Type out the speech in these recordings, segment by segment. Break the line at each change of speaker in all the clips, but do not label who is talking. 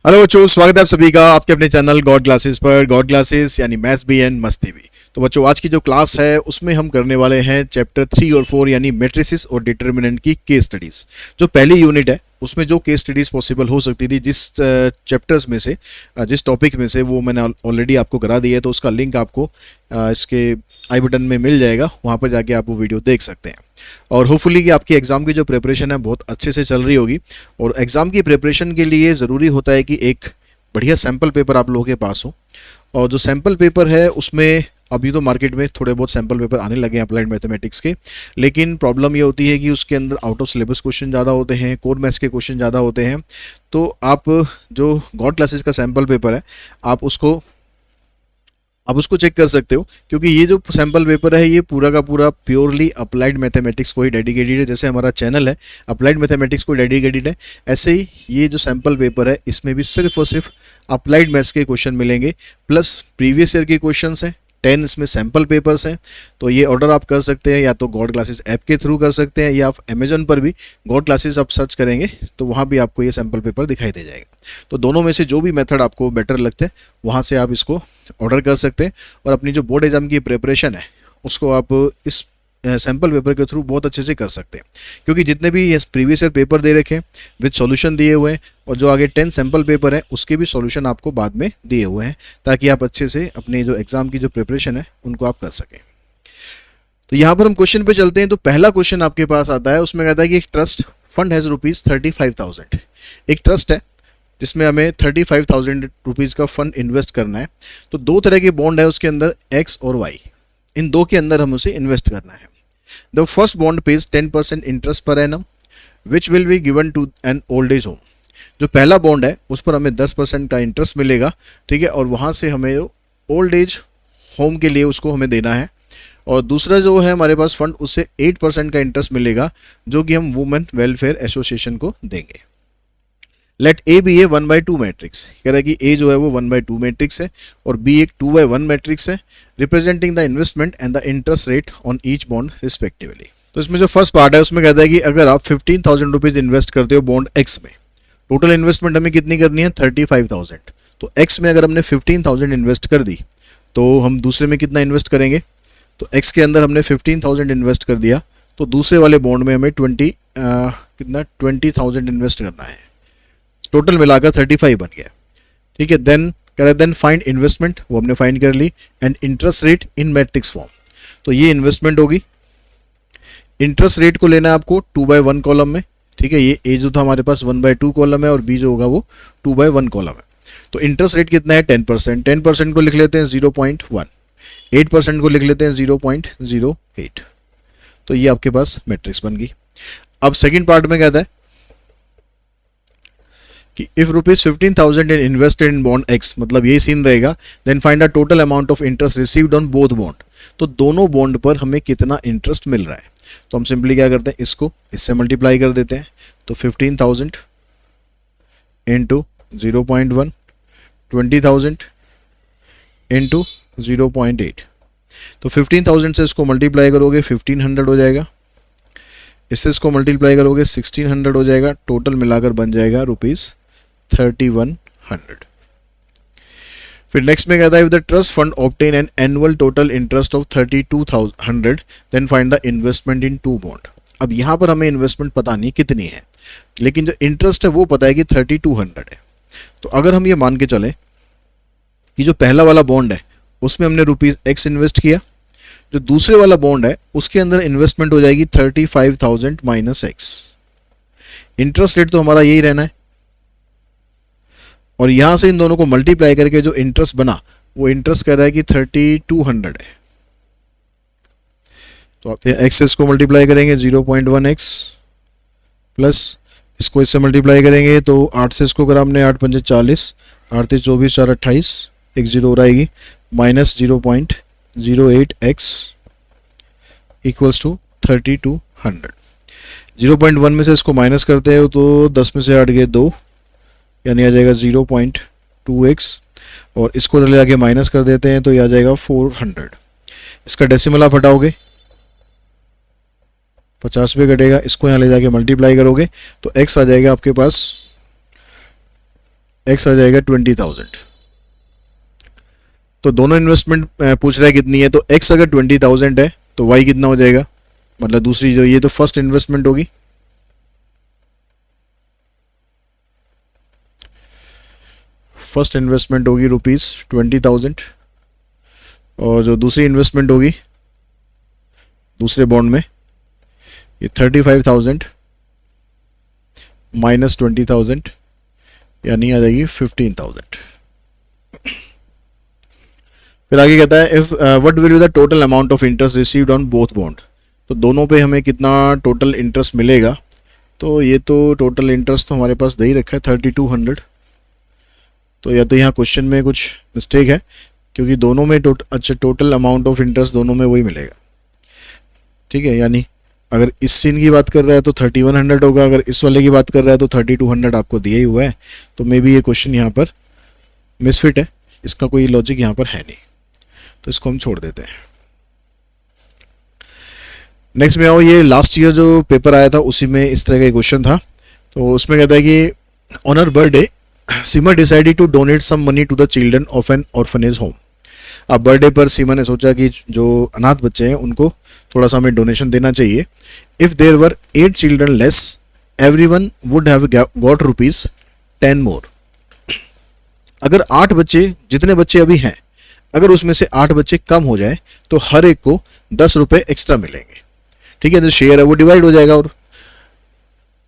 Hello बच्चों, स्वागत है आप सभी का आपके अपने चैनल गॉड क्लासेस पर। गॉड क्लासेस यानी मैथ्स भी एंड मस्ती भी। तो बच्चों, आज की जो क्लास है उसमें हम करने वाले हैं चैप्टर 3 और 4 यानी मैट्रिसेस और डिटर्मिनेंट की केस स्टडीज। जो पहली यूनिट है उसमें जो केस स्टडीज पॉसिबल हो सकती थी जिस चैप्टर्स में से जिस टॉपिक में से, वो मैंने ऑलरेडी आपको करा दी है। तो उसका लिंक आपको इसके आई बटन में मिल जाएगा, वहाँ पर जाके आप वो वीडियो देख सकते हैं। और होपफुली कि आपकी एग्ज़ाम की जो प्रिपरेशन है बहुत अच्छे से चल रही होगी। और एग्ज़ाम की प्रिपरेशन के लिए ज़रूरी होता है कि एक बढ़िया सैम्पल पेपर आप लोगों के पास हो। और जो सैम्पल पेपर है उसमें अभी तो मार्केट में थोड़े बहुत सैम्पल पेपर आने लगे हैं अप्लाइड मैथमेटिक्स के, लेकिन प्रॉब्लम ये होती है कि उसके अंदर आउट ऑफ सिलेबस क्वेश्चन ज़्यादा होते हैं, कोर मैथ्स के क्वेश्चन ज़्यादा होते हैं। तो आप जो गॉड क्लासेस का सैम्पल पेपर है आप उसको चेक कर सकते हो, क्योंकि ये जो सैम्पल पेपर है ये पूरा का पूरा प्योरली अप्लाइड मैथमेटिक्स को ही डेडिकेटेड है। जैसे हमारा चैनल है अप्लाइड मैथमेटिक्स को डेडिकेटेड है, ऐसे ही ये जो सैम्पल पेपर है इसमें भी सिर्फ और सिर्फ अप्लाइड मैथ्स के क्वेश्चन मिलेंगे, प्लस प्रीवियस ईयर के क्वेश्चंस हैं। 10 इसमें सैम्पल पेपर्स हैं। तो ये ऑर्डर आप कर सकते हैं, या तो गॉड क्लासेस ऐप के थ्रू कर सकते हैं, या आप अमेजोन पर भी गॉड क्लासेस आप सर्च करेंगे तो वहाँ भी आपको ये सैम्पल पेपर दिखाई दे जाएगा। तो दोनों में से जो भी मेथड आपको बेटर लगते हैं वहाँ से आप इसको ऑर्डर कर सकते हैं, और अपनी जो बोर्ड एग्जाम की प्रिपरेशन है उसको आप इस सैम्पल पेपर के थ्रू बहुत अच्छे से कर सकते हैं। क्योंकि जितने भी ये प्रीवियस ईयर पेपर दे रखे हैं विद सॉल्यूशन दिए हुए हैं, और जो आगे 10 सैम्पल पेपर है उसके भी सॉल्यूशन आपको बाद में दिए हुए हैं, ताकि आप अच्छे से अपने जो एग्जाम की जो प्रिपरेशन है उनको आप कर सकें। तो यहाँ पर हम क्वेश्चन पे चलते हैं। तो पहला क्वेश्चन आपके पास आता है, उसमें कहता है कि एक ट्रस्ट फंड हैज़ ₹35,000। एक ट्रस्ट है जिसमें हमें 35,000 रुपीज़ का फंड इन्वेस्ट करना है। तो दो तरह के बॉन्ड है उसके अंदर, एक्स और वाई। इन दो के अंदर हम उसे इन्वेस्ट करना है। The first bond pays 10% interest per annum which will be given to an old age home. जो पहला बॉन्ड है उस पर हमें 10% का इंटरेस्ट मिलेगा, ठीक है, और वहाँ से हमें ओल्ड एज होम के लिए उसको हमें देना है। और दूसरा जो है हमारे पास फंड, उससे 8% का इंटरेस्ट मिलेगा जो कि हम वुमेन वेलफेयर एसोसिएशन को देंगे। Let A be a 1/2 matrix. कह रहा है कि ए जो है वो 1/2 मैट्रिक्स है और बी एक 2/1 मैट्रिक्स है, representing the investment and the interest rate on each bond respectively. तो इसमें जो फर्स्ट पार्ट है उसमें कहता है कि अगर आप 15,000 रुपीज इन्वेस्ट करते हो बॉन्ड एक्स में, टोटल इन्वेस्टमेंट हमें कितनी करनी है 35,000। तो एक्स में अगर हमने 15,000 इन्वेस्ट कर दी तो हम दूसरे में कितना इन्वेस्ट करेंगे। तो एक्स के अंदर हमने 15,000 इन्वेस्ट कर दिया, तो दूसरे वाले बॉन्ड में हमें 20,000 इन्वेस्ट करना है। टोटल मिलाकर 35 बन गया, ठीक है। देन कह रहे देन फाइंड इन्वेस्टमेंट, वो हमने फाइंड कर ली, and interest rate in matrix form. तो ये इन्वेस्टमेंट होगी। इंटरेस्ट रेट को लेना है आपको 2/1 कॉलम में, ठीक है। ये ए जो था हमारे पास 1/2 कॉलम है और बी जो होगा वो 2/1 कॉलम है। तो इंटरेस्ट रेट कितना है 10%। 10% को लिख लेते हैं 0.1, 8% को लिख लेते हैं 0.08। तो ये आपके पास मैट्रिक्स बन गई। अब सेकेंड पार्ट में कहता है कि if ₹15,000 invested in bond X, मतलब यही सीन रहेगा, then find the total amount of interest received on both bond. तो दोनों बॉन्ड पर हमें कितना इंटरेस्ट मिल रहा है। तो हम सिंपली क्या करते हैं, इसको इससे मल्टीप्लाई कर देते हैं। तो 15,000 इंटू 0.1, 20,000 इंटू 0.8। तो 15,000 से इसको मल्टीप्लाई करोगे 1500 हो जाएगा, इससे इसको मल्टीप्लाई करोगे 1600 हो जाएगा। टोटल मिलाकर बन जाएगा ₹3100। फिर नेक्स्ट में कहता है, if the trust fund obtain an annual total interest of 32,100 then find the investment in 2 bond. अब यहाँ पर हमें इन्वेस्टमेंट पता नहीं कितनी है, लेकिन जो इंटरेस्ट है वो पता है कि 3200 है। तो अगर हम ये मान के चलें कि जो पहला वाला बॉन्ड है उसमें हमने ₹X इन्वेस्ट किया, जो दूसरे वाला बॉन्ड है उसके अंदर इन्वेस्टमेंट हो जाएगी 35,000 माइनस एक्स। इंटरेस्ट रेट तो हमारा यही रहना है, और यहां से इन दोनों को मल्टीप्लाई करके जो इंटरेस्ट बना वो इंटरेस्ट कह रहा है कि 3200 है। तो आप एक्स को मल्टीप्लाई करेंगे 0.1x प्लस इसको इससे मल्टीप्लाई करेंगे तो 8 से इसको अगर हमने 8 पंजे 40, 8 से 24, 4 28, एक जीरो और आएगी, माइनस 0.08x इक्वल्स टू 3200। 0.1 में से इसको माइनस करते हैं तो 10 में से 8 गए 2, यानी आ जाएगा 0.2x, और इसको ले जाके माइनस कर देते हैं तो ये आ जाएगा 400। इसका डेसिमल आप हटाओगे 50 पे घटेगा, इसको यहाँ ले जाके मल्टीप्लाई करोगे तो x आ जाएगा आपके पास x आ जाएगा 20,000। तो दोनों इन्वेस्टमेंट पूछ रहा है कितनी है, तो x अगर 20,000 है तो y कितना हो जाएगा, मतलब दूसरी जो ये तो फर्स्ट इन्वेस्टमेंट होगी, फर्स्ट इन्वेस्टमेंट होगी ₹20,000 और जो दूसरी इन्वेस्टमेंट होगी दूसरे बॉन्ड में ये 35,000 माइनस 20,000 यानी आ जाएगी 15,000। फिर आगे कहता है if what will be the total amount of interest received on both bond, तो दोनों पे हमें कितना टोटल इंटरेस्ट मिलेगा। तो ये तो टोटल इंटरेस्ट तो हमारे पास दे ही रखा है 3200, तो या तो यहाँ क्वेश्चन में कुछ मिस्टेक है क्योंकि दोनों में अच्छा टोटल अमाउंट ऑफ इंटरेस्ट दोनों में वही मिलेगा। ठीक है, यानी अगर इस सीन की बात कर रहा है तो 3100 होगा, अगर इस वाले की बात कर रहा है तो 3200 आपको दिया ही हुआ है, तो मे बी ये क्वेश्चन यहाँ पर मिसफिट है, इसका कोई लॉजिक यहाँ पर है नहीं, तो इसको हम छोड़ देते हैं। नेक्स्ट में आओ, ये लास्ट ईयर जो पेपर आया था उसी में इस तरह का क्वेश्चन था। तो उसमें कहता है कि ऑन हर birthday Seema decided to donate some money to the children of an orphanage home. अब बर्थडे पर सीमा ने सोचा कि जो अनाथ बच्चे हैं उनको थोड़ा सा हमें डोनेशन देना चाहिए। If there were 8 children less everyone would have got ₹10 more. अगर 8 बच्चे, जितने बच्चे अभी हैं, अगर उसमें से 8 बच्चे कम हो जाए तो हर एक को 10 रुपये एक्स्ट्रा मिलेंगे। ठीक है, जो शेयर है वो डिवाइड हो जाएगा। और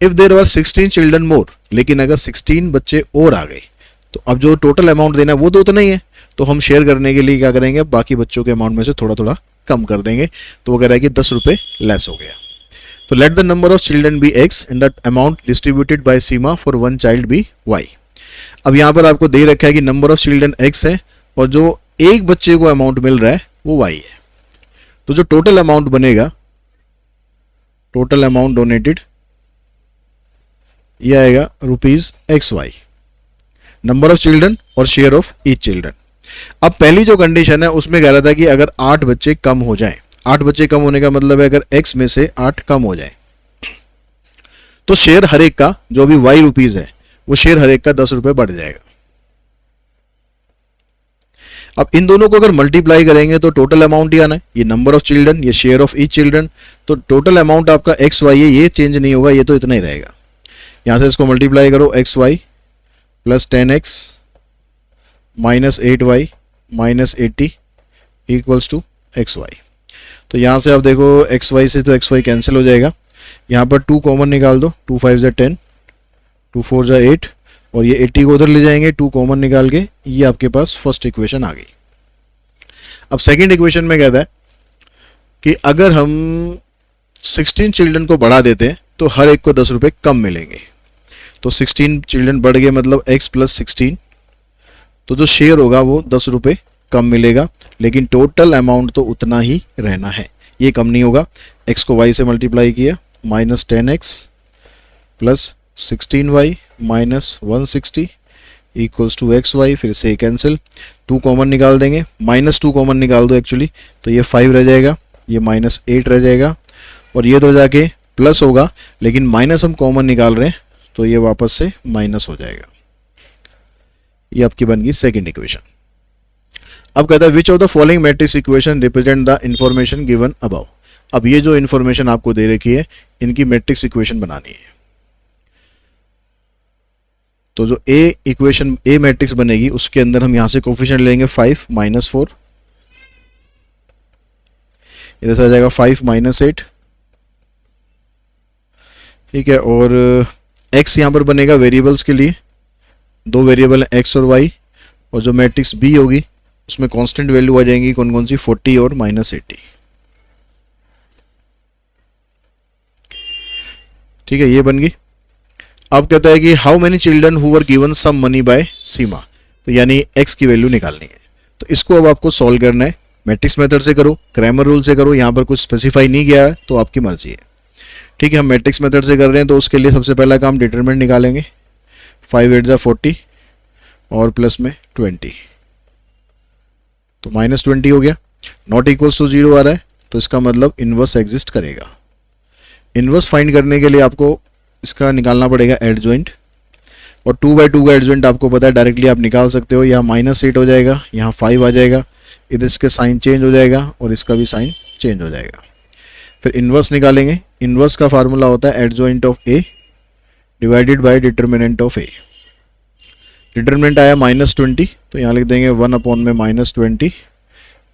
if there were 16 children more, लेकिन अगर 16 बच्चे और आ गए तो अब जो टोटल अमाउंट देना है वो तो उतना ही है, तो हम शेयर करने के लिए क्या करेंगे, बाकी बच्चों के अमाउंट में से थोड़ा थोड़ा कम कर देंगे। तो वो कह रहा है कि 10 रुपये लेस हो गया। तो let the number of children be x and the amount distributed by Seema for one child be y। अब यहाँ पर आपको दे रखा है कि नंबर ऑफ चिल्ड्रन x है और जो एक बच्चे को अमाउंट मिल रहा है वो y है। तो जो टोटल अमाउंट बनेगा, टोटल अमाउंट डोनेटेड, ये आएगा ₹XY, नंबर ऑफ चिल्ड्रन और शेयर ऑफ ईच चिल्ड्रन। अब पहली जो कंडीशन है उसमें कह रहा था कि अगर 8 बच्चे कम हो जाएं, 8 बच्चे कम होने का मतलब है अगर x में से 8 कम हो जाए तो शेयर हर एक का, जो अभी y रुपीज है, वो शेयर हर एक का 10 रुपये बढ़ जाएगा। अब इन दोनों को अगर मल्टीप्लाई करेंगे तो टोटल अमाउंट ही आना है, ये नंबर ऑफ चिल्ड्रन, ये शेयर ऑफ ईच चिल्ड्रन। तो टोटल अमाउंट आपका XY है, ये चेंज नहीं होगा, ये तो इतना ही रहेगा। यहां से इसको मल्टीप्लाई करो, XY plus 10x minus 8y minus 80 equals to XY। तो यहाँ से आप देखो XY से तो XY कैंसिल हो जाएगा, यहाँ पर 2 कॉमन निकाल दो, 2 5 जा 10, 2 4 जा 8 और ये 80 को उधर ले जाएंगे, 2 कॉमन निकाल के, ये आपके पास फर्स्ट इक्वेशन आ गई। अब सेकंड इक्वेशन में कहता है कि अगर हम 16 चिल्ड्रन को बढ़ा देते हैं तो हर एक को 10 रुपये कम मिलेंगे। तो 16 चिल्ड्रन बढ़ गए मतलब x प्लस 16, तो जो शेयर होगा वो 10 रुपये कम मिलेगा, लेकिन टोटल अमाउंट तो उतना ही रहना है, ये कम नहीं होगा। x को y से मल्टीप्लाई किया, minus 10x plus 16y minus 160 equals to XY, फिर से कैंसिल, 2 कॉमन निकाल देंगे, माइनस 2 कॉमन निकाल दो एक्चुअली, तो ये 5 रह जाएगा, ये माइनस 8 रह जाएगा और ये तो जाके प्लस होगा, लेकिन माइनस हम कॉमन निकाल रहे हैं तो ये वापस से माइनस हो जाएगा। ये आपकी बन गई सेकेंड इक्वेशन। अब कहता है which of the following matrix equation represent the information given above. अब ये जो इंफॉर्मेशन आपको दे रखी है इनकी मैट्रिक्स इक्वेशन बनानी है। तो जो ए इक्वेशन, ए मैट्रिक्स बनेगी उसके अंदर हम यहां से कोफिशिएंट लेंगे 5 माइनस 4, इधर से आ जाएगा 5 माइनस 8, ठीक है। और x यहां पर बनेगा वेरिएबल्स के लिए, 2 वेरिएबल है x और y, और जो मैट्रिक्स b होगी उसमें कांस्टेंट वैल्यू आ जाएंगी कौन कौन सी, 40 और माइनस 80, ठीक है, ये बन गई। अब कहता है कि how many children who were given some money by Seema, तो यानी x की वैल्यू निकालनी है। तो इसको अब आपको सॉल्व करना है, मैट्रिक्स मेथड से करो, क्रैमर रूल से करो, यहाँ पर कुछ स्पेसिफाई नहीं किया है तो आपकी मर्जी है, ठीक है। हम मैट्रिक्स मेथड से कर रहे हैं तो उसके लिए सबसे पहला काम डिटरमिनेंट निकालेंगे, 5 8 जा 40 और प्लस में 20, तो माइनस 20 हो गया, नॉट इक्वल्स टू 0 आ रहा है, तो इसका मतलब इनवर्स एग्जिस्ट करेगा। इनवर्स फाइंड करने के लिए आपको इसका निकालना पड़ेगा एडजॉइंट। और 2/2 का एडजॉइंट आपको पता है, डायरेक्टली आप निकाल सकते हो। यहाँ -8 हो जाएगा, यहाँ 5 आ जाएगा, इधर इसके साइन चेंज हो जाएगा और इसका भी साइन चेंज हो जाएगा। फिर इन्वर्स निकालेंगे। इन्वर्स का फार्मूला होता है adjoint of A divided by determinant of A. Determinant आया -20, तो यहाँ लिख देंगे 1 में -20,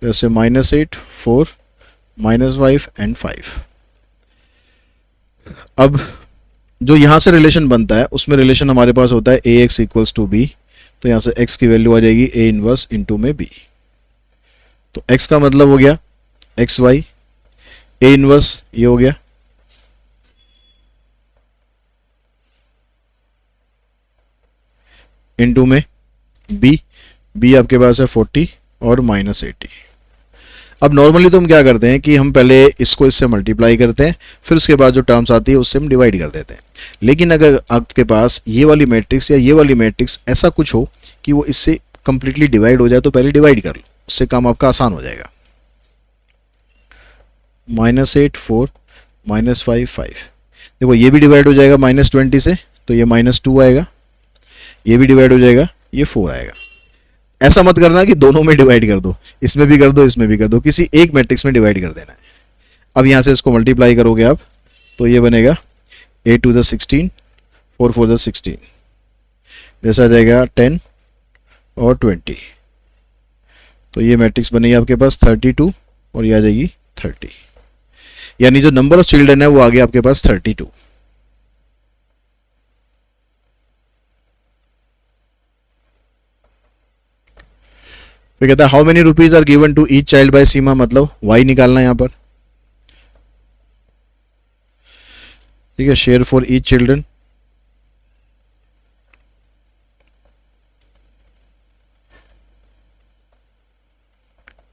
जैसे -8, 4, -5 एंड 5। अब जो यहाँ से रिलेशन बनता है उसमें रिलेशन हमारे पास होता है AX इक्वल्स टू B, तो यहाँ से x की वैल्यू आ जाएगी A इनवर्स इंटू में B। तो x का मतलब हो गया XY, A इनवर्स ये हो गया, इंटू में B आपके पास है 40 और -80। अब नॉर्मली तो हम क्या करते हैं कि हम पहले इसको इससे मल्टीप्लाई करते हैं, फिर उसके बाद जो टर्म्स आती है उससे हम डिवाइड कर देते हैं। लेकिन अगर आपके पास ये वाली मैट्रिक्स या ये वाली मैट्रिक्स ऐसा कुछ हो कि वो इससे कंप्लीटली डिवाइड हो जाए, तो पहले डिवाइड कर लो, उससे काम आपका आसान हो जाएगा। -8, 4, -5, 5। देखो ये भी डिवाइड हो जाएगा -20 से, तो ये -2 आएगा, ये भी डिवाइड हो जाएगा, ये 4 आएगा। ऐसा मत करना कि दोनों में डिवाइड कर दो, इसमें भी कर दो, इसमें भी कर दो, किसी एक मैट्रिक्स में डिवाइड कर देना है। अब यहाँ से इसको मल्टीप्लाई करोगे आप, तो ये बनेगा 8 to the 16, 4 4 the 16, जैसा आ जाएगा 10 और 20। तो ये मैट्रिक्स बनेगी आपके पास 32 और ये आ जाएगी 30, यानी जो नंबर ऑफ चिल्ड्रन है वो आ गया आपके पास 32। फिर कहता है how many rupees are given to each child by Seema, मतलब y निकालना है यहाँ पर। ठीक है, शेयर फॉर ईच चिल्ड्रन,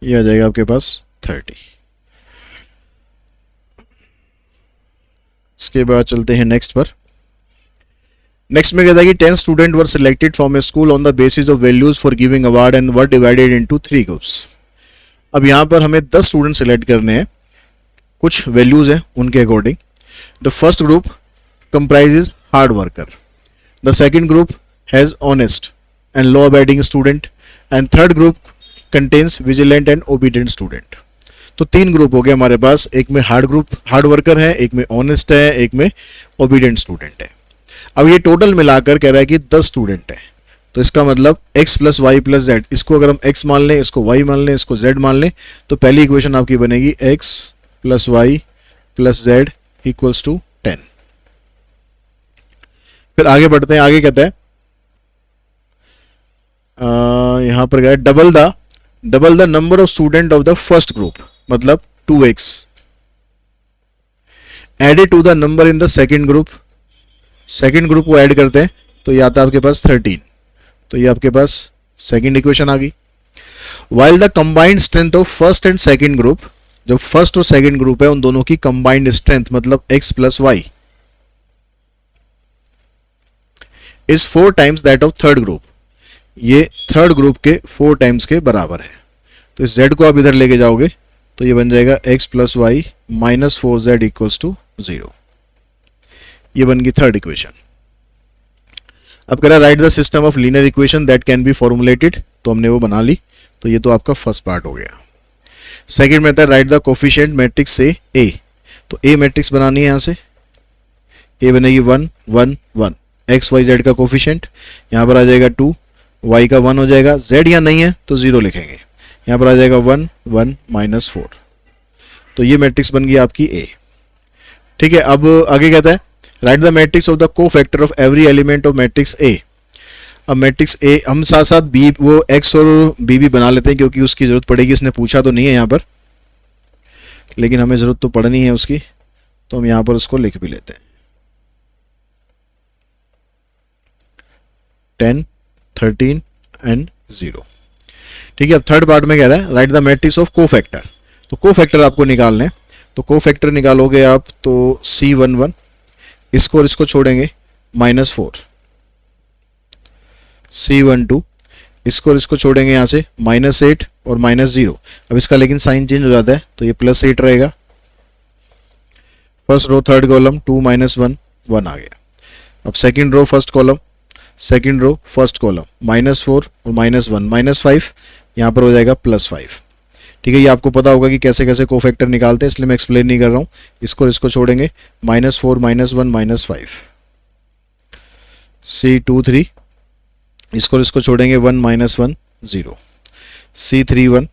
ये आ जाएगा आपके पास 30। इसके बाद चलते हैं नेक्स्ट पर। नेक्स्ट में कहता है कि 10 student were selected from A school on the basis of values for giving award and were divided into 3 groups. अब यहाँ पर हमें 10 स्टूडेंट सिलेक्ट करने हैं, कुछ वैल्यूज हैं उनके according. The first group comprises hard worker, the second group has honest and law abiding student, and third group contains vigilant and obedient student। तो 3 ग्रुप हो गए हमारे पास, एक में हार्ड वर्कर है, एक में ऑनेस्ट है, एक में ओबीडियंट स्टूडेंट है। अब ये टोटल मिलाकर कह रहा है कि 10 स्टूडेंट है, तो इसका मतलब x + y + z, इसको अगर हम x मान लें, इसको y मान लें, इसको z मान लें, तो पहली इक्वेशन आपकी बनेगी x + y + z equals to 10। फिर आगे बढ़ते हैं, आगे कहता है यहां पर गया double the number of student of the first group, मतलब 2x added to the number in the second group. Second group को ऐड करते हैं तो ये आता है आपके पास 13, तो ये आपके पास सेकेंड इक्वेशन आ गई। While the combined strength of first and second group, जब फर्स्ट और सेकेंड ग्रुप है उन दोनों की कंबाइंड स्ट्रेंथ मतलब x + y is 4 times that of third group, ये थर्ड ग्रुप के 4 times के बराबर है। तो इस z को आप इधर लेके जाओगे तो ये बन जाएगा x + y - 4z equals to 0। ये बन गई थर्ड इक्वेशन। अब कह रहा है right the system of linear equation that can B formulated, तो हमने वो बना ली, तो ये तो आपका फर्स्ट पार्ट हो गया। सेकेंड में था राइट द कोफिशिएंट मैट्रिक्स से a, तो a मैट्रिक्स बनानी है, यहाँ से a बनेगी 1 1 1, x y z का कोफिशिएंट यहाँ पर आ जाएगा 2, y का 1 हो जाएगा, z यहाँ नहीं है तो 0 लिखेंगे, यहाँ पर आ जाएगा 1 1 - 4, तो ये मैट्रिक्स बन गई आपकी a। ठीक है, अब आगे कहता है right the matrix of the cofactor of every element of matrix a। अब मैट्रिक्स a हम साथ साथ b, वो x और b भी बना लेते हैं क्योंकि उसकी जरूरत पड़ेगी, इसने पूछा तो नहीं है यहाँ पर, लेकिन हमें जरूरत तो पड़नी है उसकी, तो हम यहाँ पर उसको लिख भी लेते हैं। 10 13 एंड 0। ठीक है, अब थर्ड पार्ट में कह रहा है right the matrix of cofactor, तो कोफैक्टर आपको निकालने हैं, तो कोफैक्टर निकालोगे आप तो C11, इसको और इसको छोड़ेंगे -4, C12, इसको और इसको छोड़ेंगे यहाँ से -8 और -0। अब इसका लेकिन साइन चेंज हो जाता है तो ये +8 रहेगा। फर्स्ट रो थर्ड कॉलम 2 - 1 1 आ गया। अब second row first column second row first column -4 और -1 -5, यहाँ पर हो जाएगा +5। ठीक है, ये आपको पता होगा कि कैसे कैसे कोफैक्टर निकालते हैं, इसलिए मैं एक्सप्लेन नहीं कर रहा हूँ। इसको छोड़ेंगे -4 -1 -5, C23, इसको छोड़ेंगे 1 -1 0, C31,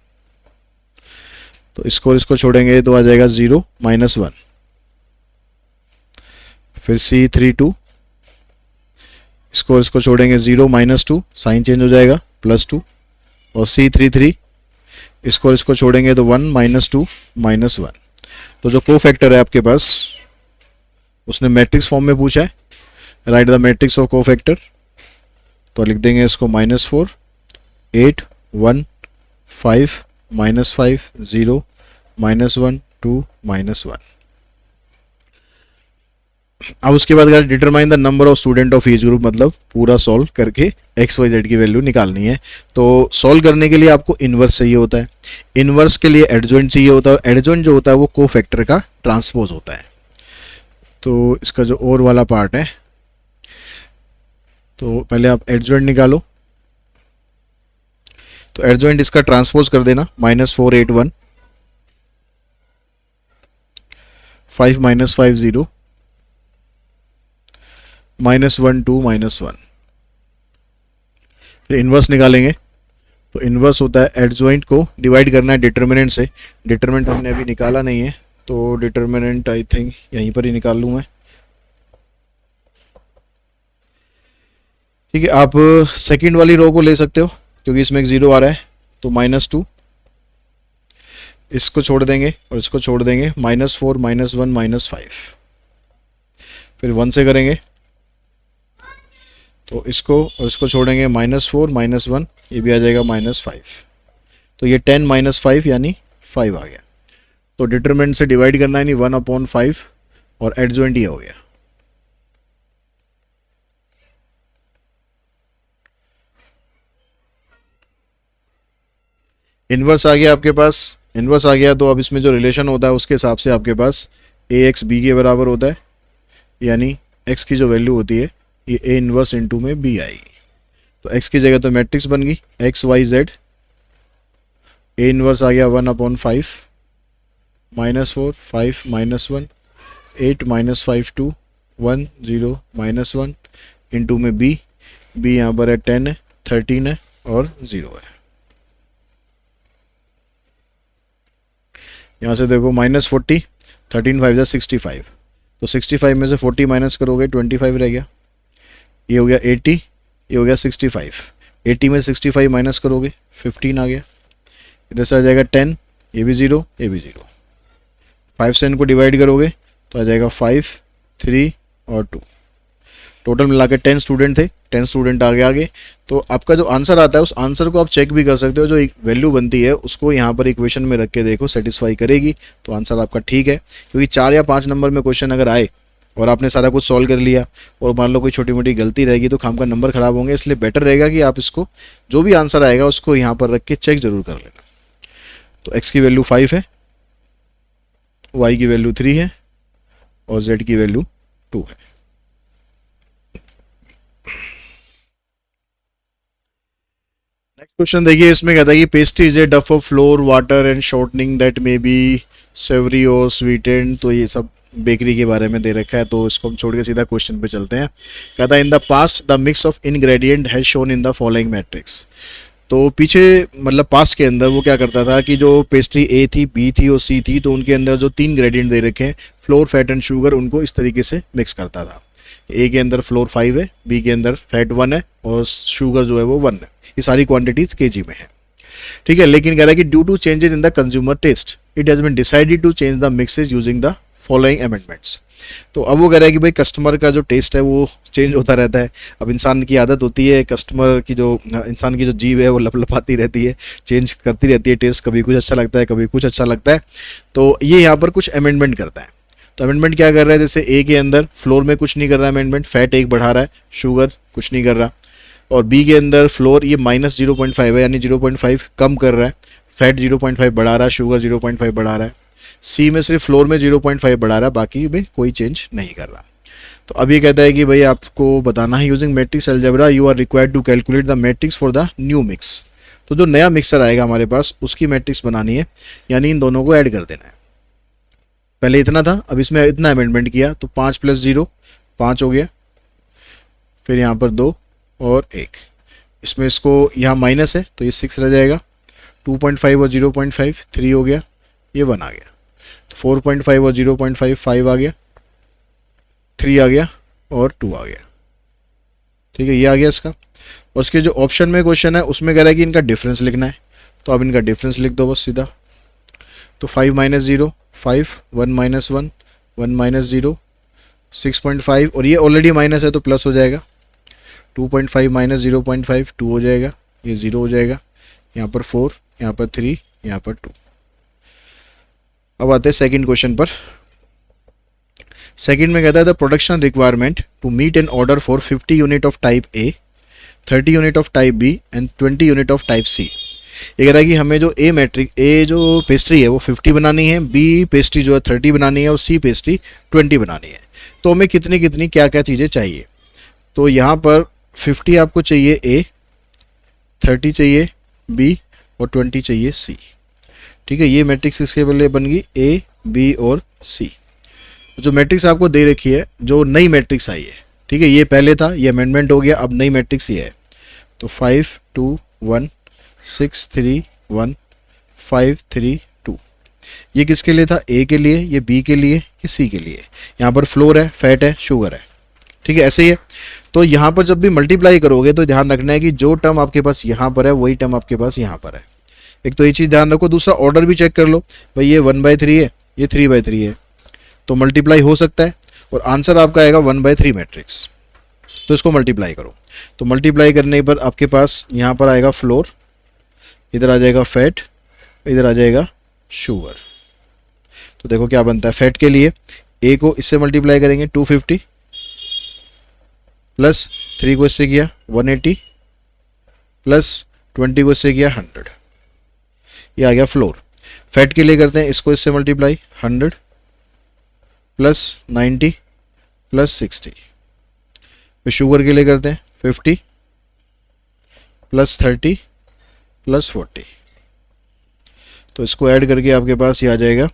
तो इसको छोड़ेंगे तो आ जाएगा 0 -1, फिर C32, इसको छोड़ेंगे 0 -2, साइन चेंज हो जाएगा +2, और C33, इसको छोड़ेंगे तो 1 -2 -1। तो जो कोफैक्टर है आपके पास उसने मैट्रिक्स फॉर्म में पूछा है, right the matrix of cofactor, तो लिख देंगे इसको -4 8 1 5 -5 0 -1 2 -1। अब उसके बाद अगर determine the number of student of each group, मतलब पूरा सॉल्व करके XYZ की वैल्यू निकालनी है। तो सॉल्व करने के लिए आपको इन्वर्स चाहिए होता है, इन्वर्स के लिए एडजॉइंट चाहिए होता है, और एडजॉइंट जो होता है वो कोफैक्टर का ट्रांसपोज होता है। तो इसका जो और वाला पार्ट है, तो पहले आप एडजॉइंट निकालो, तो एडजॉइंट इसका ट्रांसपोज कर देना -4 8 1 5 -5 0 -1 2 -1। फिर इन्वर्स निकालेंगे, तो इन्वर्स होता है एडजॉइंट को डिवाइड करना है डिटर्मिनेंट से। डिटर्मिनेंट हमने अभी निकाला नहीं है, तो डिटर्मिनेंट आई थिंक यहीं पर ही निकाल लूँ मैं। ठीक है, आप सेकंड वाली रो को ले सकते हो क्योंकि इसमें एक 0 आ रहा है, तो -2, इसको छोड़ देंगे और इसको छोड़ देंगे -4 -1 -5, फिर 1 से करेंगे, तो इसको और इसको छोड़ेंगे -4 -1, ये भी आ जाएगा -5, तो ये 10 -5 यानी 5 आ गया। तो डिटरमिनेंट से डिवाइड करना है, नहीं 1/5, और एडजॉइंट ये हो गया। इन्वर्स आ गया आपके पास, इन्वर्स आ गया, तो अब इसमें जो रिलेशन होता है उसके हिसाब से आपके पास AX B के बराबर होता है, यानी x की जो वैल्यू होती है ये A इन्वर्स इंटू में B आएगी। तो x की जगह तो मैट्रिक्स बन गई XYZ, A इन्वर्स आ गया 1/5 -4 5 -1 8 -5 2 1 0 -1 इंटू में B यहाँ पर है 10 है 13 है और 0 है। यहाँ से देखो -40 13 5 जा 65, तो 65 में से 40 माइनस करोगे 25 रह गया, ये हो गया 80, ये हो गया 65, 80 में 65 माइनस करोगे 15 आ गया, इधर से आ जाएगा 10, ये भी 0 ये भी 0, 5 से इनको डिवाइड करोगे तो आ जाएगा 5 3 और 2, टोटल मिला के 10 स्टूडेंट थे, 10 स्टूडेंट आगे। तो आपका जो आंसर आता है उस आंसर को आप चेक भी कर सकते हो, जो वैल्यू बनती है उसको यहाँ पर इक्वेशन में रख के देखो, सेटिस्फाई करेगी तो आंसर आपका ठीक है। क्योंकि 4 या 5 नंबर में क्वेश्चन अगर आए और आपने सारा कुछ सॉल्व कर लिया और मान लो कोई छोटी मोटी गलती रहेगी तो खाम का नंबर खराब होंगे, इसलिए बेटर रहेगा कि आप इसको जो भी आंसर आएगा उसको यहाँ पर रख के चेक जरूर कर लेना। तो x की वैल्यू 5 है, y की वैल्यू 3 है और z की वैल्यू 2 है। नेक्स्ट क्वेश्चन देखिए, इसमें कहता है कि pastry is a dough of flour water and shortening that may be savoury और स्वीटेंड। तो ये सब बेकरी के बारे में दे रखा है, तो इसको हम छोड़ के सीधा क्वेश्चन पे चलते हैं। कहता है in the past the mix of ingredient has shown in the following matrix. तो पीछे मतलब पास्ट के अंदर वो क्या करता था कि जो पेस्ट्री ए थी, बी थी और सी थी, तो उनके अंदर जो 3 ग्रेडिएंट दे रखे हैं फ्लोर, फैट एंड शुगर, उनको इस तरीके से मिक्स करता था। ए के अंदर फ्लोर 5 है, बी के अंदर फैट 1 है और शुगर जो है वो 1 है। ये सारी क्वांटिटीज केजी में है, ठीक है। लेकिन कह रहा है कि due to changes in the consumer taste it has been decided to change the mixes using the following amendments. तो अब वो कह रहा है कि भाई कस्टमर का जो टेस्ट है वो चेंज होता रहता है। अब इंसान की आदत होती है, कस्टमर की जो इंसान की जो जीभ है वो लपलपाती रहती है, चेंज करती रहती है टेस्ट, कभी कुछ अच्छा लगता है कभी कुछ अच्छा लगता है। तो ये यहाँ पर कुछ अमेंडमेंट करता है। तो अमेंडमेंट क्या कर रहा है, जैसे ए के अंदर फ्लोर में कुछ नहीं कर रहा है अमेंडमेंट, फैट 1 बढ़ा रहा है, शुगर कुछ नहीं कर रहा। और बी के अंदर फ्लोर ये -0.5 है यानी 0.5 कम कर रहा है, फैट 0.5 बढ़ा रहा है, शुगर 0.5 बढ़ा रहा है। सी में सिर्फ फ्लोर में 0.5 बढ़ा रहा है, बाकी में कोई चेंज नहीं कर रहा। तो अब ये कहता है कि भाई आपको बताना है using matrix algebra you are required to calculate the matrix for the new mix. तो जो नया मिक्सर आएगा हमारे पास उसकी मैट्रिक्स बनानी है, यानी इन दोनों को ऐड कर देना है। पहले इतना था, अब इसमें इतना अमेंडमेंट किया तो 5 + 0 5 हो गया, फिर यहाँ पर 2 और 1, इसमें इसको यहाँ माइनस है तो ये 6 रह जाएगा, 2.5 और 0.5 3 हो गया, ये 1 आ गया, तो 4.5 और 0.5 5 आ गया, 3 आ गया और 2 आ गया। ठीक है, ये आ गया इसका। और उसके जो ऑप्शन में क्वेश्चन है उसमें कह रहा है कि इनका डिफरेंस लिखना है, तो अब इनका डिफरेंस लिख दो बस सीधा। तो 5 - 0 5, 1 - 1 1 - 0 6.5, और ये ऑलरेडी माइनस है तो प्लस हो जाएगा, 2.5 - 0.5 2 हो जाएगा, ये 0 हो जाएगा, यहाँ पर 4, यहाँ पर 3, यहाँ पर 2। अब आते हैं सेकंड क्वेश्चन पर। सेकंड में कहता है the production requirement to meet an order for 50 unit of type A, 30 unit of type B and 20 unit of type C. ये कह रहा है कि हमें जो ए जो पेस्ट्री है वो 50 बनानी है, बी पेस्ट्री जो है 30 बनानी है और सी पेस्ट्री 20 बनानी है। तो हमें कितनी कितनी क्या क्या चीज़ें चाहिए। तो यहाँ पर 50 आपको चाहिए ए, 30 चाहिए बी और 20 चाहिए सी। ठीक है, ये मैट्रिक्स इसके लिए बन गई ए बी और सी। जो मैट्रिक्स आपको दे रखी है, जो नई मैट्रिक्स आई है, ठीक है, ये पहले था, ये अमेंडमेंट हो गया, अब नई मैट्रिक्स ये है। तो 5 2 1 6 3 1 5 3 2, ये किसके लिए था, ए के लिए, ये बी के लिए, ये सी के लिए। यहाँ पर फ्लोर है, फैट है, शुगर है। ठीक है, ऐसे ही है। तो यहाँ पर जब भी मल्टीप्लाई करोगे तो ध्यान रखना है कि जो टर्म आपके पास यहाँ पर है वही टर्म आपके पास यहाँ पर है। एक तो ये चीज़ ध्यान रखो, दूसरा ऑर्डर भी चेक कर लो, भाई ये 1/3 है, ये 3/3 है, तो मल्टीप्लाई हो सकता है और आंसर आपका आएगा 1/3 मैट्रिक्स। तो इसको मल्टीप्लाई करो, तो मल्टीप्लाई करने पर आपके पास यहाँ पर आएगा फ्लोर, इधर आ जाएगा फैट, इधर आ जाएगा शुगर। तो देखो क्या बनता है, फैट के लिए ए को इससे मल्टीप्लाई करेंगे 250 प्लस 3 को इससे किया 180 प्लस 20 को इससे किया 100, ये आ गया फ्लोर। फैट के लिए करते हैं इसको इससे मल्टीप्लाई 100 प्लस 90 प्लस 60। फिर शुगर के लिए करते हैं 50 प्लस 30 प्लस 40। तो इसको ऐड करके आपके पास ये आ जाएगा,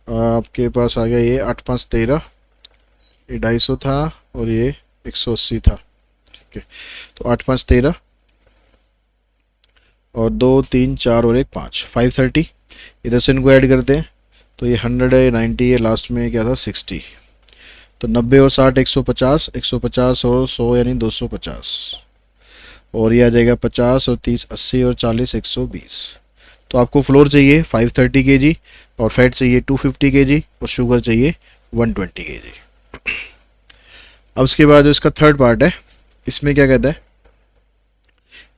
आपके पास आ गया ये 8 5 13, ये 250 था और ये 180 था। ठीक है, तो 8 5 13 और 2 3 4 और 1 5 530। इधर से इनको ऐड करते हैं तो ये 100 है, 90 है, लास्ट में क्या था 60। तो 90 और 60 150, 150 और 100 यानी 250, और ये आ जाएगा 50 और 30 80 और 40 120। तो आपको फ्लोर चाहिए 530 kg और फैट चाहिए 250 kg और शुगर चाहिए 120 kg। अब उसके बाद जो इसका थर्ड पार्ट है, इसमें क्या कहता है,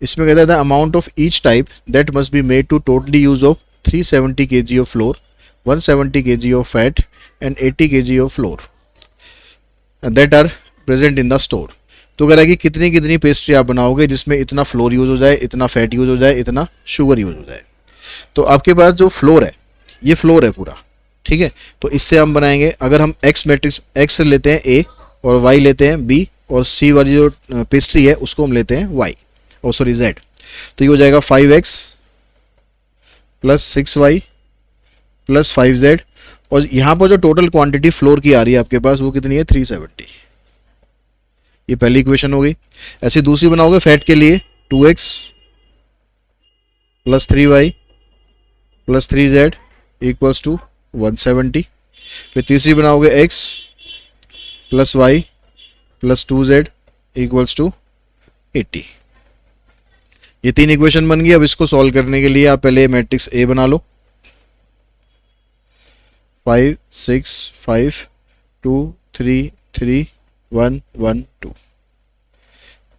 इसमें कहता है the amount of each type that must be made to totally use of 370 kg of flour, 170 kg of fat and 80 kg of flour that are present in the store. तो कह रहा है कि कितनी कितनी पेस्ट्री आप बनाओगे जिसमें इतना फ्लोर यूज हो जाए, इतना फैट यूज हो जाए, इतना शुगर यूज हो जाए। तो आपके पास जो फ्लोर है, ये फ्लोर है पूरा, ठीक है। तो इससे हम बनाएंगे, अगर हम एक्स मैट्रिक्स, एक्स लेते हैं ए और वाई लेते हैं बी और सी वाली जो पेस्ट्री है उसको हम लेते हैं वाई और सॉरी जेड। तो ये हो जाएगा 5x plus 6y plus 5z, और यहाँ पर जो टोटल क्वांटिटी फ्लोर की आ रही है आपके पास वो कितनी है 370। ये पहली इक्वेशन हो गई। ऐसे दूसरी बनाओगे फैट के लिए 2x plus 3y plus 3z equals to 170। फिर तीसरी बनाओगे x plus y plus 2z equals to 80। ये तीन इक्वेशन बन गई। अब इसको सॉल्व करने के लिए आप पहले मैट्रिक्स ए बना लो, 5 6 5 2 3 3 1 1 2।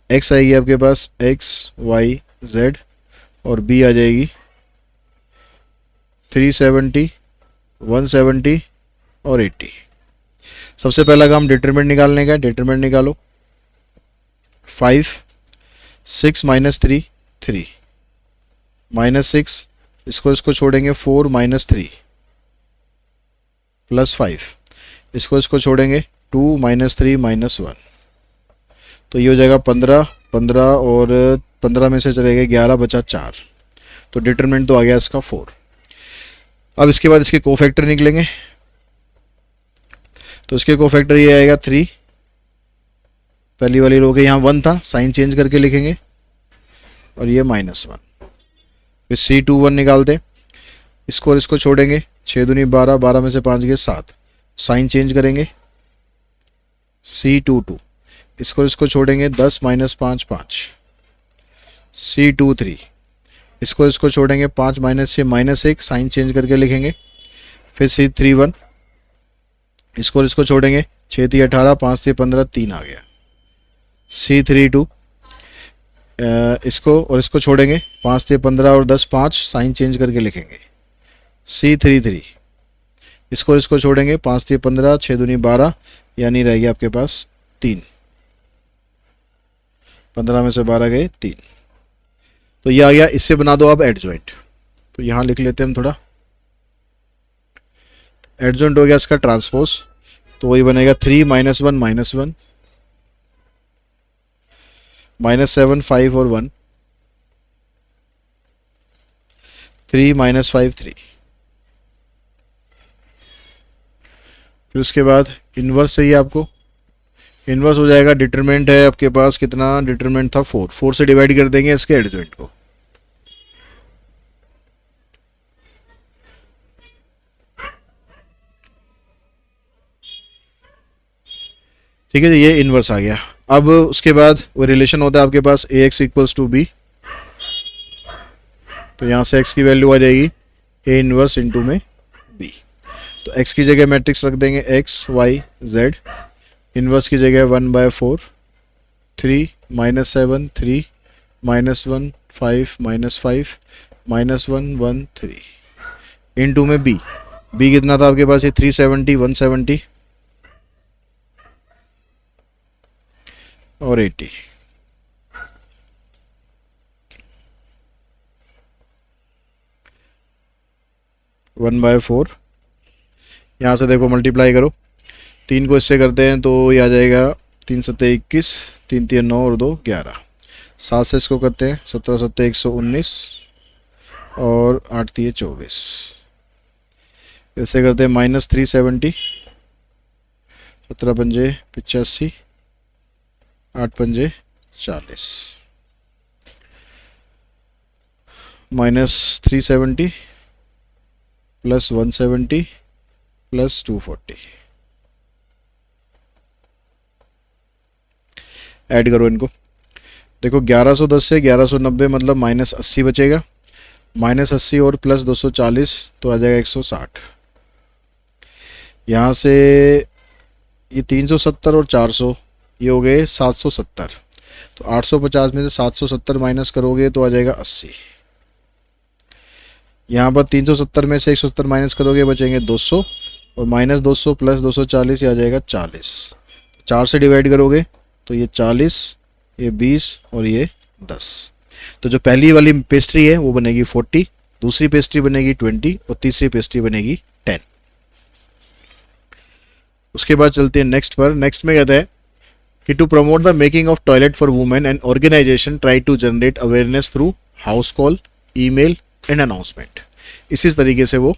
x आएगी आपके पास x y z और b आ जाएगी 370 170 और 80। सबसे पहला काम डिटरमिनेंट निकालने का है, डिटरमिनेंट निकालो। 5 6 माइनस 3 3 माइनस 6, इसको छोड़ेंगे 4 माइनस 3 प्लस 5, इसको छोड़ेंगे 2 माइनस 3 माइनस 1, तो ये हो जाएगा 15, 15 और 15 में से चले गए 11, बचा 4, तो डिटरमिनेंट तो आ गया इसका 4। अब इसके बाद इसके कोफैक्टर निकलेंगे, तो इसके कोफैक्टर ये आएगा 3, पहली वाली रो के यहाँ 1 था, साइन चेंज करके लिखेंगे, और ये -1, फिर C21 निकालते, इसको और इसको छोड़ेंगे, 6 दूनी 12, 12 में से 5 गए 7, साइन चेंज करेंगे, C22, इसको और इसको छोड़ेंगे, 10 माइनस 5 5, C23, इसको और इसको छोड़ेंगे, 5 माइनस 6 -1, साइन चेंज करके लिखेंगे, फिर C31, इसको और इसको छोड़ेंगे, 6 3 18, 5 3 15, 3 आ गया, C32, इसको और इसको छोड़ेंगे, 5 3 15 और 10 5, साइन चेंज करके लिखेंगे, C33, इसको और इसको छोड़ेंगे, 5 3 15, 6 दूनी 12, यानी रह गया आपके पास 3, 15 में से 12 गए 3, तो ये आ गया। इससे बना दो आप एडजॉइंट, तो यहाँ लिख लेते हैं हम थोड़ा, एडजॉइंट हो गया इसका ट्रांसपोज, तो वही बनेगा 3 -1 -1 -7 5 और 1, 3 -5 3, फिर उसके बाद इन्वर्स चाहिए आपको, इन्वर्स हो जाएगा, डिटरमिनेंट है आपके पास कितना, डिटरमिनेंट था 4, 4 से डिवाइड कर देंगे इसके एडजॉइंट को, ठीक है जी, ये इन्वर्स आ गया। अब उसके बाद वो रिलेशन होता है आपके पास AX इक्वल्स टू B, तो यहाँ से x की वैल्यू आ जाएगी A इन्वर्स इंटू में B, तो x की जगह मैट्रिक्स रख देंगे x y z, इन्वर्स की जगह 1/4, 3 -7 3 -1 5 -5 -1 1 3 इंटू में B, B कितना था आपके पास, ये 370 170 और 80, वन बाय 4, यहाँ से देखो मल्टीप्लाई करो, 3 को इससे करते हैं तो ये आ जाएगा 3 7 21, 3 3 9 और 2 11, 7 से इसको करते हैं 17 7 119 और 8 3 24, इससे करते हैं -370, 17 पंजे 85, 8 पंजे 40, -370 प्लस 170 प्लस 240, ऐड करो इनको, देखो 1110 से 1190 मतलब -80 बचेगा, -80 और प्लस 240 तो आ जाएगा 160, यहाँ से ये 370 और 400 ये हो गए 770, तो 850 में से 770 माइनस करोगे तो आ जाएगा 80, यहाँ पर 370 में से 170 माइनस करोगे बचेंगे 200, और -200 प्लस 240 ये आ जाएगा 40, 4 से डिवाइड करोगे तो ये 40, ये 20 और ये 10, तो जो पहली वाली पेस्ट्री है वो बनेगी 40, दूसरी पेस्ट्री बनेगी 20 और तीसरी पेस्ट्री बनेगी 10। उसके बाद चलते हैं नेक्स्ट पर। नेक्स्ट में कहता है कि to promote the making of toilet for women and organisation try to generate awareness through house call, email and announcement. इसी तरीके से वो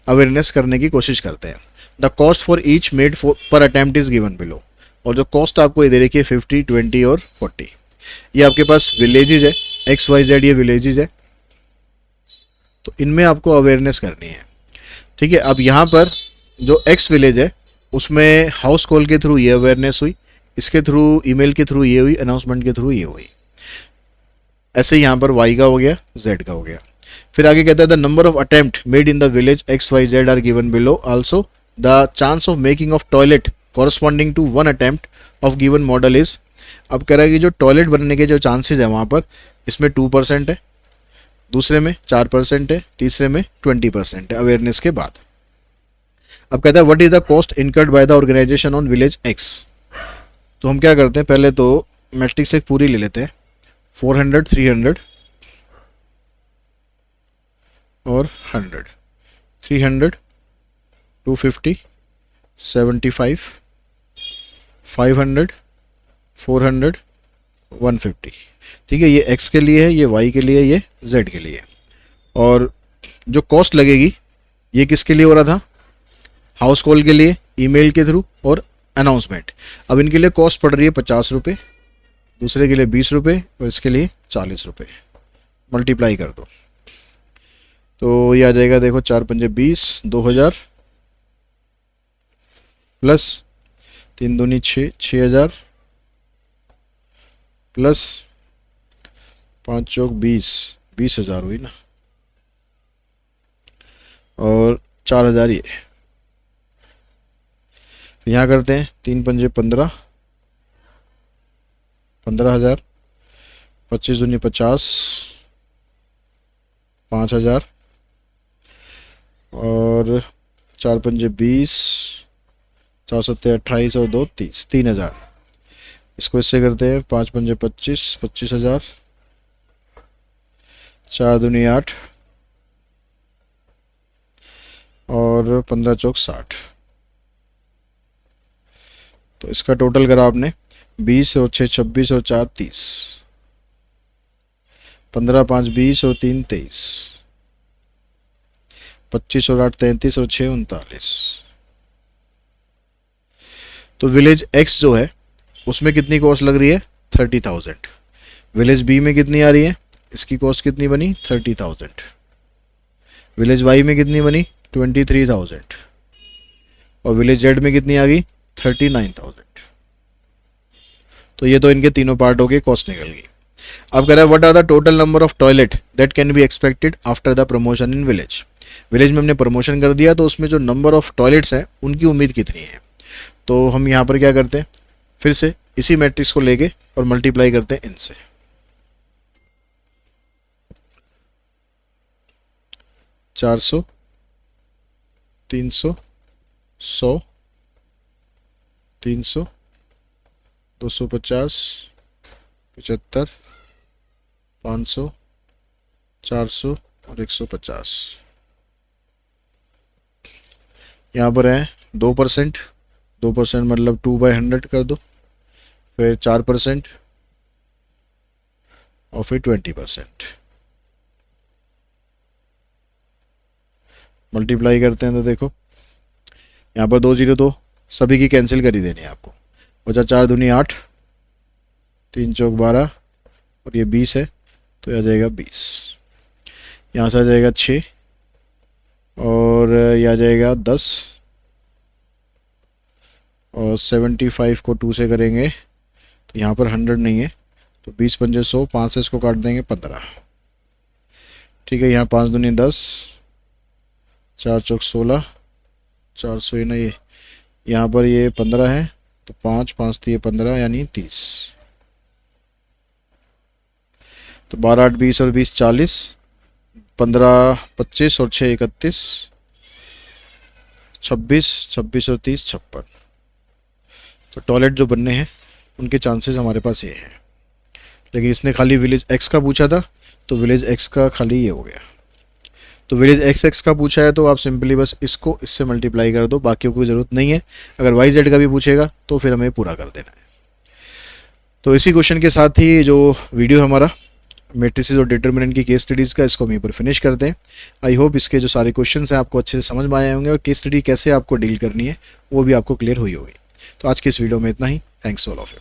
अवेयरनेस करने की कोशिश करते हैं। The cost for each made पर अटेम्प्ट इज गिवन बिलो, और जो कॉस्ट आपको ये दे रखी है 50, 20 और 40। ये आपके पास विलेजेज है, XYZ ये विलेजेज है, तो इनमें आपको अवेयरनेस करनी है। ठीक है, अब यहाँ पर जो X विलेज है उसमें हाउस कॉल के थ्रू ये अवेयरनेस हुई, इसके थ्रू ईमेल के थ्रू ये हुई, अनाउंसमेंट के थ्रू ये हुई। ऐसे यहाँ पर Y का हो गया, Z का हो गया। फिर आगे कहता है the number of attempt made in the village XYZ are given below, also the chance of making of toilet corresponding to one attempt of given model is. अब कह रहा है कि जो टॉयलेट बनने के जो चांसेस है वहाँ पर, इसमें 2% है, दूसरे में 4% है, तीसरे में 20% है अवेयरनेस के बाद। अब कहता है what is the cost incurred by the organisation on village X। तो हम क्या करते हैं, पहले तो मैट्रिक्स एक पूरी ले लेते हैं, 400, 300 और 100, 300, 250, 75, 500, 400, 150। ठीक है, ये x के लिए है, ये y के लिए, ये z के लिए। और जो कॉस्ट लगेगी ये किसके लिए हो रहा था? हाउस कॉल के लिए, ईमेल के थ्रू और अनाउंसमेंट। अब इनके लिए कॉस्ट पड़ रही है 50 रुपये, दूसरे के लिए 20 रुपये और इसके लिए 40 रुपये। मल्टीप्लाई कर दो तो ये आ जाएगा, देखो 4 पंजे 20, 2000 प्लस 3 दूनी 6, 6000 प्लस 5 चौक 20, 20,000 हुई ना, और 4000 ये। यहाँ करते हैं 3 पंजे 15, 15,000, 25 दूनी 50, 5,000 और 4 पंजे 20, 4 सत्ते 28 और 2 30, 3,000। इसको इससे करते हैं 5 पंजे 25, 25,000, 4 दूनी 8 और 15 चौक 60। तो इसका टोटल करा आपने 20 और 6 26 और 4 30, 15 5 20 और 3 23, 25 और 8 33 और 6 39। तो विलेज एक्स जो है उसमें कितनी कॉस्ट लग रही है? 30,000। विलेज बी में कितनी आ रही है? इसकी कॉस्ट कितनी बनी? 30,000। विलेज वाई में कितनी बनी? 23,000। और विलेज जेड में कितनी आ गई? 39,000। तो ये तो इनके तीनों पार्ट हो गए, कॉस्ट निकल गई। अब कह रहा है what are the total number of toilet that can be expected after the promotion in village. Village में हमने प्रमोशन कर दिया तो उसमें जो नंबर ऑफ टॉयलेट्स हैं उनकी उम्मीद कितनी है। तो हम यहाँ पर क्या करते हैं, फिर से इसी मैट्रिक्स को लेके और मल्टीप्लाई करते हैं इनसे। चार 400, 300, 100, 300, 250, 75, 500, 400 और 150। यहाँ पर है 2%, 2% मतलब 2/100 कर दो, फिर 4% और फिर 20%। मल्टीप्लाई करते हैं तो देखो यहाँ पर 2 0 तो सभी की कैंसिल कर ही देनी है आपको। बचा 4 दूनी 8, 3 चौक 12 और ये 20 है तो यह आ जाएगा 20। यहाँ से आ जाएगा 6 और यह आ जाएगा 10 और 75 को 2 से करेंगे तो यहाँ पर 100 नहीं है तो 20 पंजे 100, 5 से इसको काट देंगे 15। ठीक है, यहाँ 5 दूनी 10, 4 चौक 16, 400 ना, ये यहाँ पर ये 15 है तो 5 5 दिए 15 यानी 30। तो 12 8 20 और 20 40, 15 25 और 6 31, 26 26 और 30 56। तो टॉयलेट जो बनने हैं उनके चांसेस हमारे पास ये हैं। लेकिन इसने खाली विलेज एक्स का पूछा था तो विलेज एक्स का खाली ये हो गया। तो विलेज एक्स एक्स का पूछा है तो आप सिंपली बस इसको इससे मल्टीप्लाई कर दो, बाकी कोई ज़रूरत नहीं है। अगर वाई जेड का भी पूछेगा तो फिर हमें पूरा कर देना है। तो इसी क्वेश्चन के साथ ही जो वीडियो हमारा मैट्रिसेस और डिटर्मिनेंट की केस स्टडीज़ का, इसको हम यहीं पर फिनिश करते हैं। आई होप इसके जो सारे क्वेश्चंस हैं आपको अच्छे से समझ में आए होंगे और केस स्टडी कैसे आपको डील करनी है वो भी आपको क्लियर हुई होगी। तो आज की इस वीडियो में इतना ही। Thanks all of you.